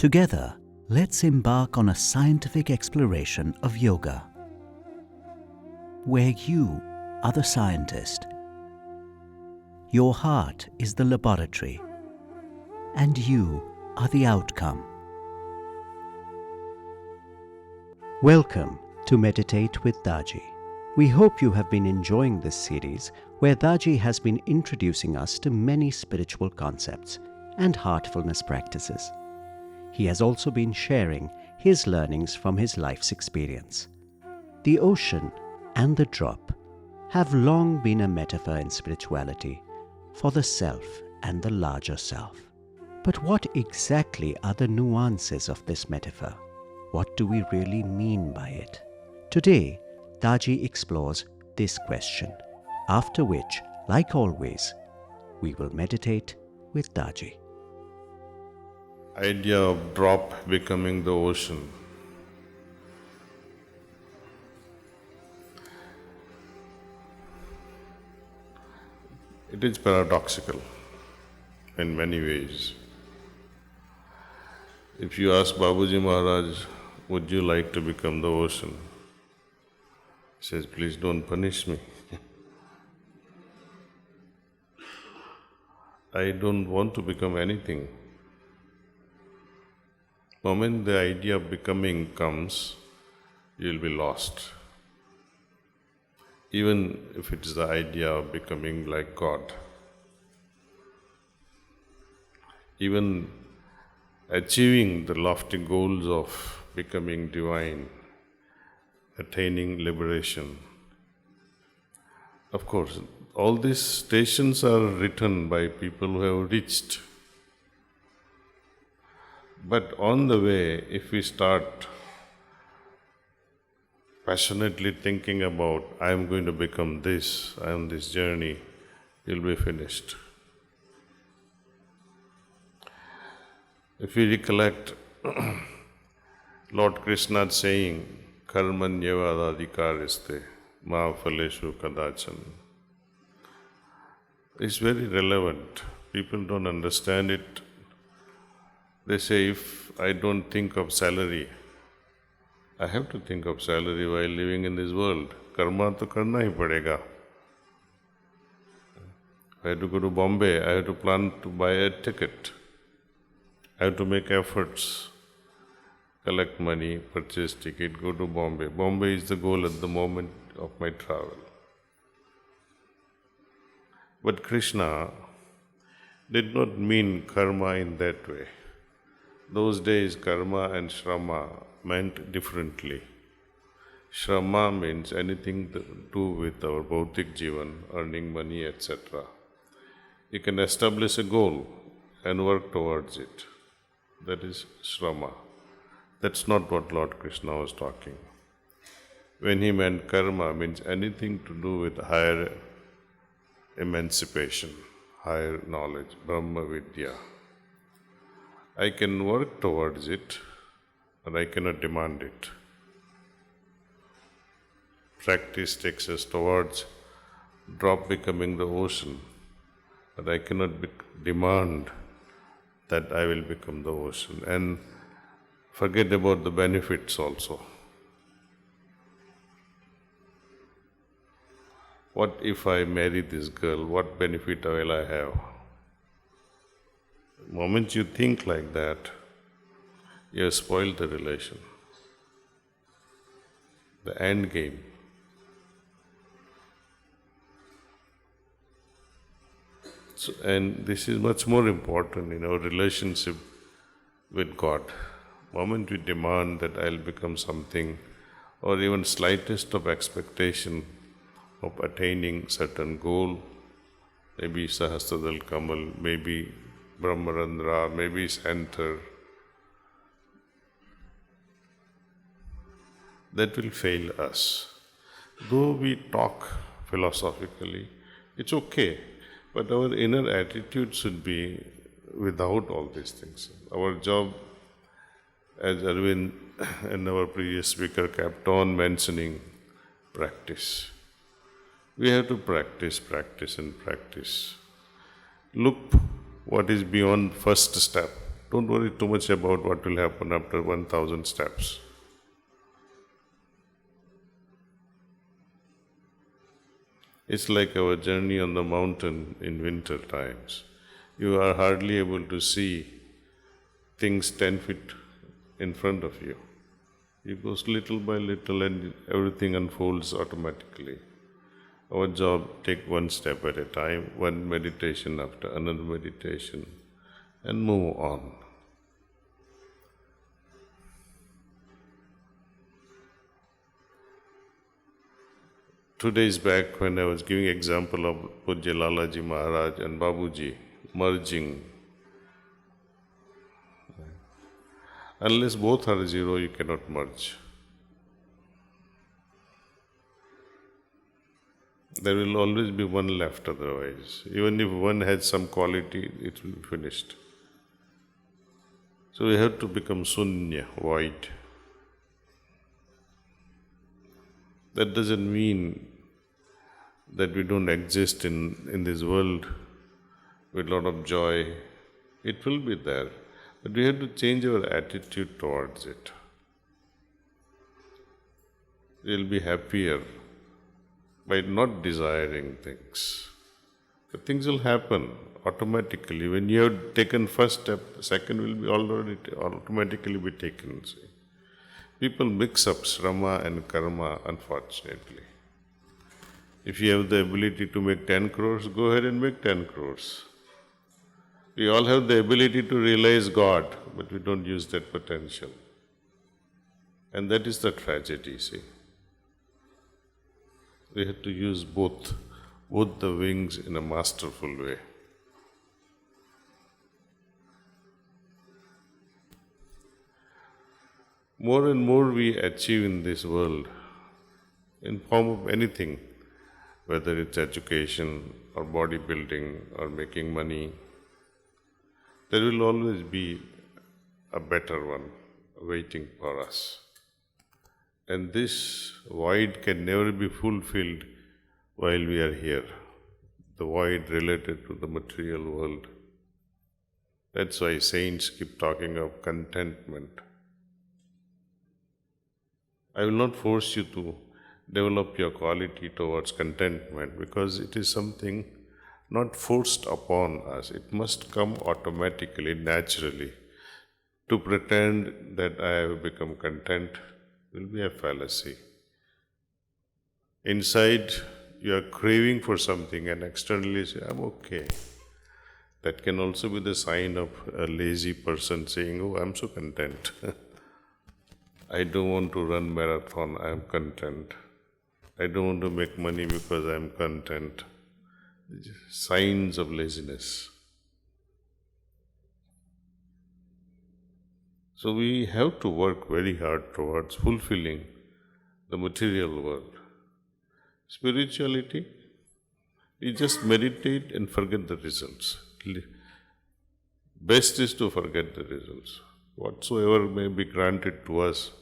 Together, let's embark on a scientific exploration of yoga, where you are the scientist, your heart is the laboratory, and you are the outcome. Welcome to Meditate with Daaji. We hope you have been enjoying this series where Daaji has been introducing us to many spiritual concepts and heartfulness practices. He has also been sharing his learnings from his life's experience. The ocean and the drop have long been a metaphor in spirituality for the self and the larger self. But what exactly are the nuances of this metaphor? What do we really mean by it? Today, Daaji explores this question, after which, like always, we will meditate with Daaji. Idea of drop becoming the ocean. It is paradoxical in many ways. If you ask Babuji Maharaj, would you like to become the ocean? He says, please don't punish me. I don't want to become anything. The moment the idea of becoming comes, you will be lost. Even if it is the idea of becoming like God. Even achieving the lofty goals of becoming divine, attaining liberation. Of course, all these stations are written by people who have reached. But on the way, if we start passionately thinking about, I am going to become this, I am this journey, you'll be finished. If we recollect Lord Krishna saying, Karmanyavadadhikariste ma phaleshu kadachan. It's very relevant. People don't understand it. They say, if I don't think of salary, I have to think of salary while living in this world. Karma to karna hi padega. I have to go to Bombay, I have to plan to buy a ticket. I have to make efforts, collect money, purchase ticket, go to Bombay. Bombay is the goal at the moment of my travel. But Krishna did not mean karma in that way. Those days, karma and shrama meant differently. Shrama means anything to do with our bhautik jivan, earning money, etc. You can establish a goal and work towards it. That is shrama. That's not what Lord Krishna was talking. When he meant karma means anything to do with higher emancipation, higher knowledge, Brahma Vidya. I can work towards it, but I cannot demand it. Practice takes us towards drop becoming the ocean, but I cannot demand that I will become the ocean. And forget about the benefits also. What if I marry this girl? What benefit will I have? The moment you think like that, you have spoiled the relation. The end game. So, and this is much more important in our relationship with God. The moment we demand that I'll become something, or even slightest of expectation of attaining certain goal, maybe Sahasradal Kamal, maybe Brahmarandra, maybe center, that will fail us. Though we talk philosophically, it's okay, but our inner attitude should be without all these things. Our job, as Arvind and our previous speaker kept on mentioning, practice. We have to practice, practice and practice. Look what is beyond first step, Don't worry too much about what will happen after 1000 steps. It's like our journey on the mountain in winter times. You are hardly able to see things 10 feet in front of you. You go little by little and everything unfolds automatically. Our job, take one step at a time, one meditation after another meditation, and move on. 2 days back, when I was giving example of Pujya Lalaji Maharaj and Babuji merging, unless both are zero, you cannot merge. There will always be one left otherwise. Even if one has some quality, it will be finished. So we have to become sunya, void. That doesn't mean that we don't exist in this world with a lot of joy. It will be there. But we have to change our attitude towards it. We'll be happier by not desiring things. But things will happen automatically. When you have taken first step, second will be already automatically be taken. See? People mix up srama and karma, unfortunately. If you have the ability to make 10 crores, go ahead and make 10 crores. We all have the ability to realize God, but we don't use that potential. And that is the tragedy, see. We have to use both the wings in a masterful way. More and more we achieve in this world, in form of anything, whether it's education or bodybuilding or making money, there will always be a better one waiting for us. And this void can never be fulfilled while we are here, the void related to the material world. That's why saints keep talking of contentment. I will not force you to develop your quality towards contentment because it is something not forced upon us. It must come automatically, naturally. To pretend that I have become content will be a fallacy. Inside, you are craving for something and externally say, I'm okay. That can also be the sign of a lazy person saying, oh, I'm so content. I don't want to run marathon, I am content. I don't want to make money because I am content. Signs of laziness. So we have to work very hard towards fulfilling the material world. Spirituality, you just meditate and forget the results. Best is to forget the results. Whatsoever may be granted to us,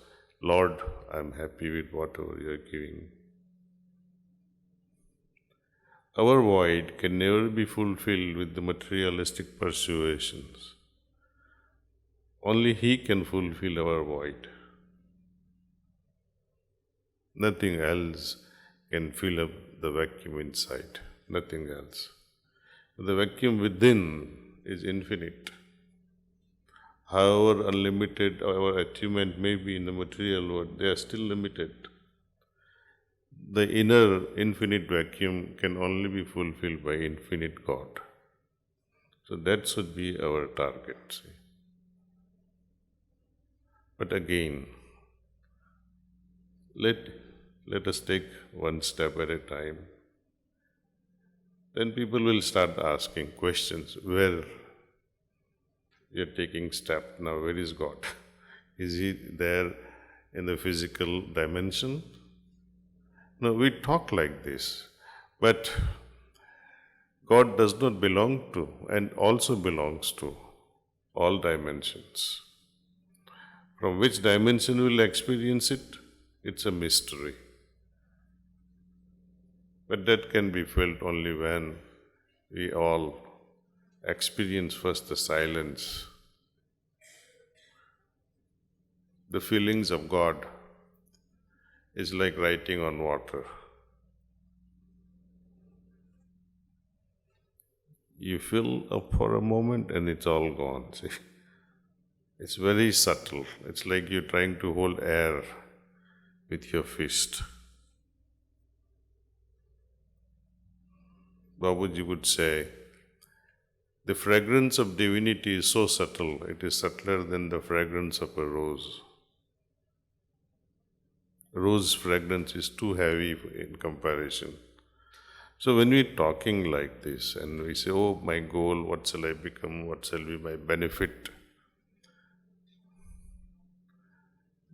Lord, I am happy with whatever you are giving. Our void can never be fulfilled with the materialistic persuasions. Only He can fulfill our void. Nothing else can fill up the vacuum inside. Nothing else. The vacuum within is infinite. However unlimited our achievement may be in the material world, they are still limited. The inner infinite vacuum can only be fulfilled by infinite God. So that should be our target. See. But again, let us take one step at a time. Then people will start asking questions, where you are taking step now, where is God? Is He there in the physical dimension? No, we talk like this, but God does not belong to and also belongs to all dimensions. From which dimension we will experience it? It's a mystery. But that can be felt only when we all experience first the silence the feelings of God is like writing on water. You fill up for a moment and it's all gone. See? It's very subtle. It's like you're trying to hold air with your fist. Babaji would say, the fragrance of divinity is so subtle, it is subtler than the fragrance of a rose. Rose fragrance is too heavy in comparison. So when we're talking like this and we say, oh, my goal, what shall I become, what shall be my benefit,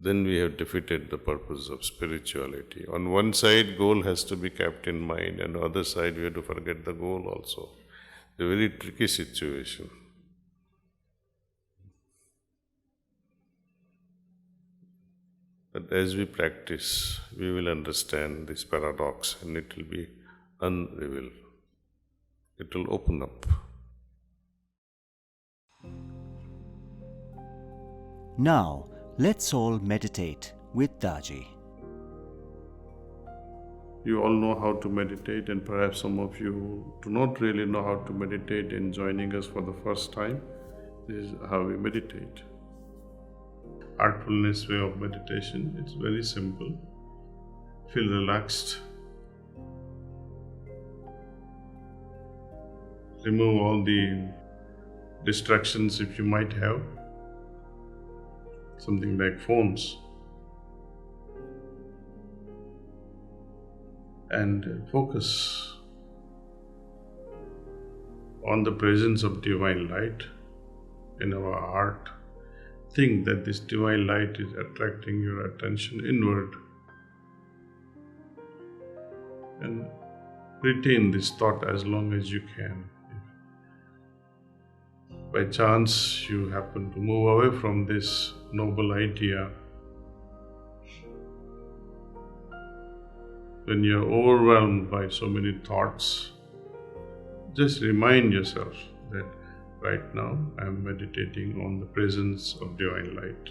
then we have defeated the purpose of spirituality. On one side, goal has to be kept in mind, and on the other side, we have to forget the goal also. It's a very tricky situation. But as we practice, we will understand this paradox and it will be unrevealed. It will open up. Now, let's all meditate with Daaji. You all know how to meditate, and perhaps some of you do not really know how to meditate and joining us for the first time. This is how we meditate. Artfulness way of meditation. It's very simple. Feel relaxed. Remove all the distractions if you might have. Something like phones. And focus on the presence of divine light in our heart. Think that this divine light is attracting your attention inward. And retain this thought as long as you can. If by chance you happen to move away from this noble idea, when you're overwhelmed by so many thoughts, just remind yourself that right now I am meditating on the presence of divine light.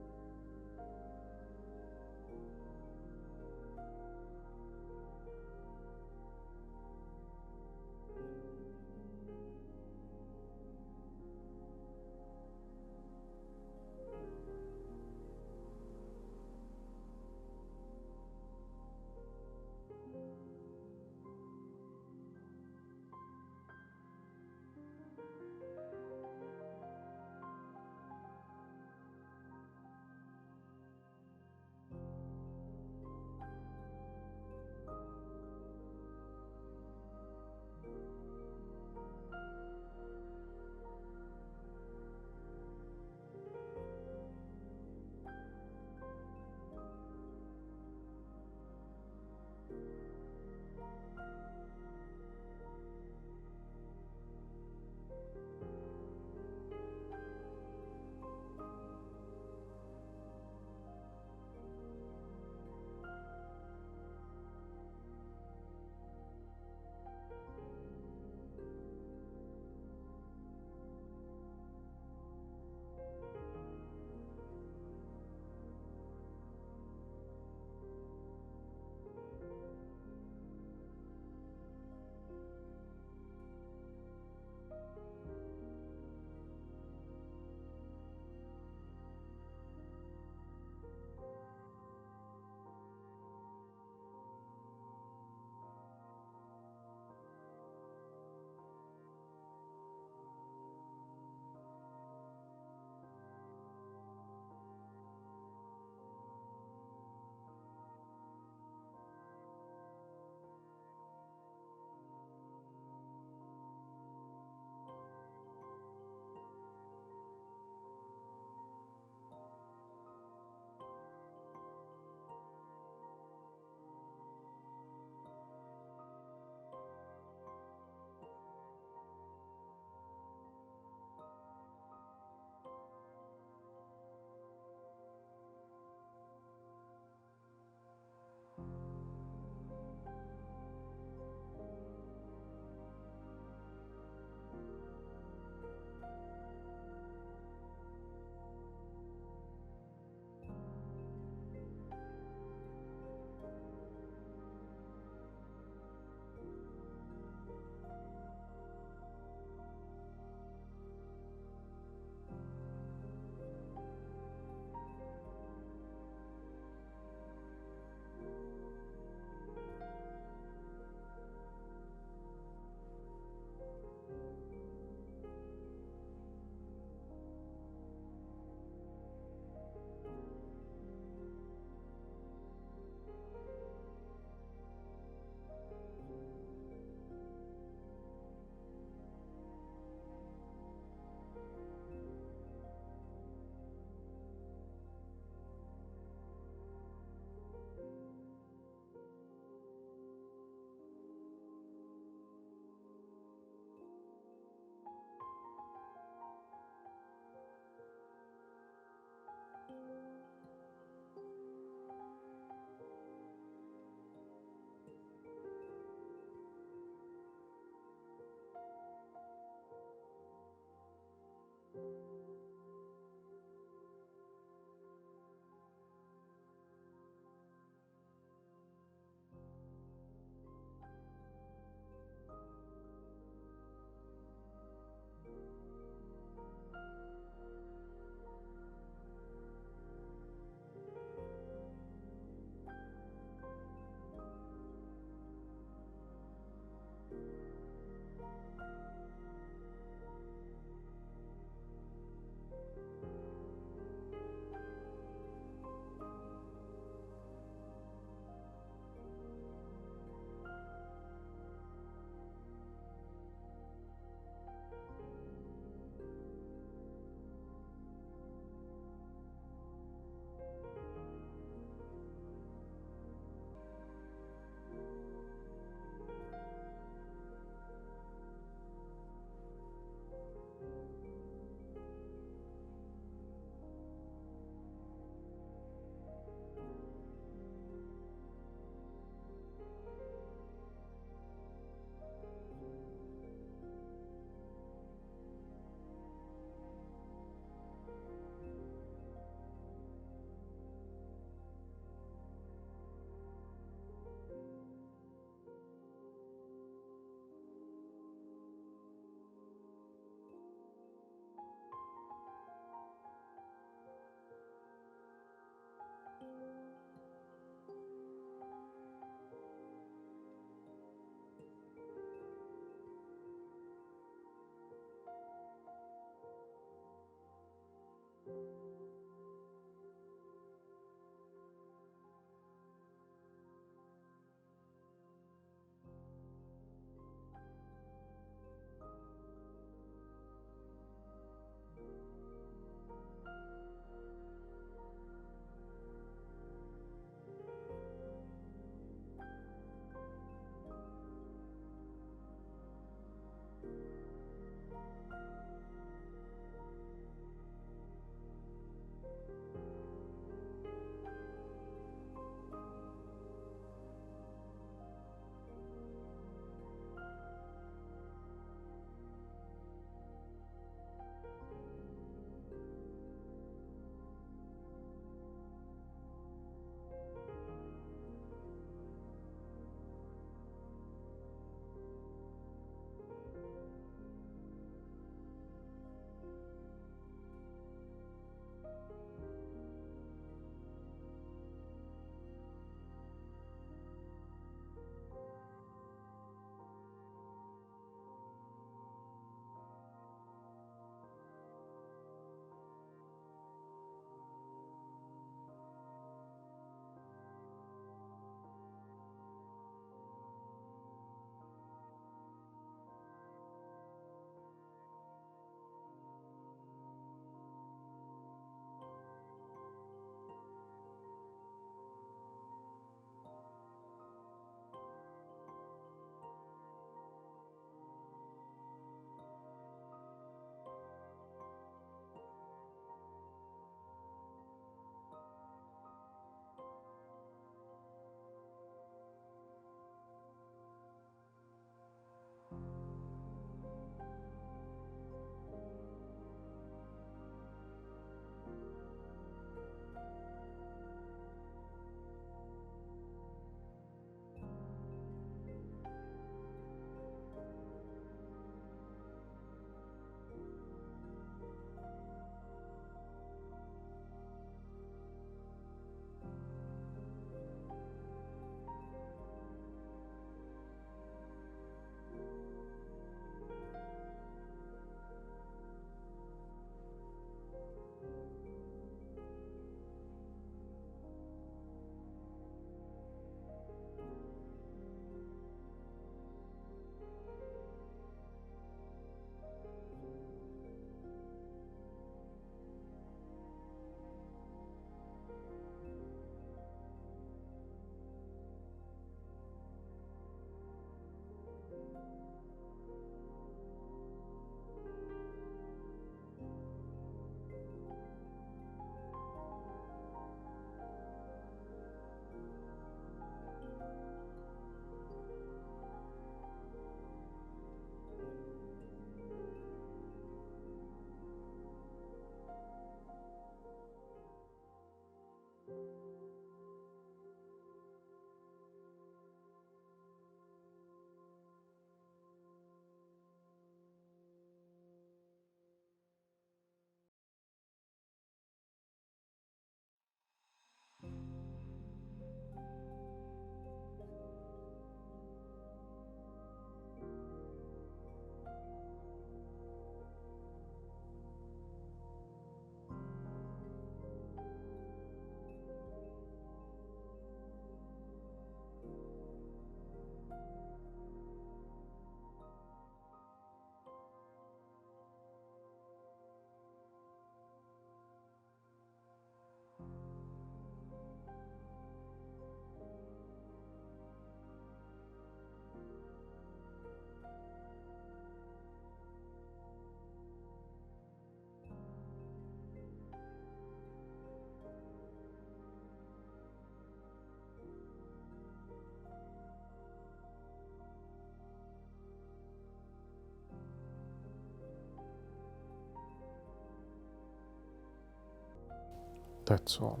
That's all.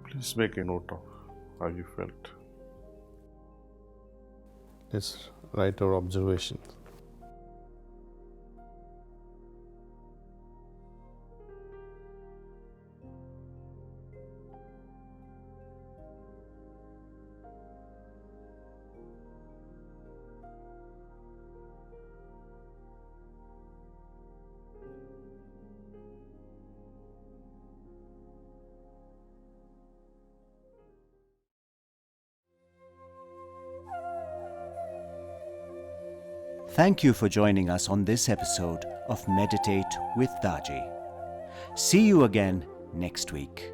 Please make a note of how you felt. Let's write our observations. Thank you for joining us on this episode of Meditate with Daaji. See you again next week.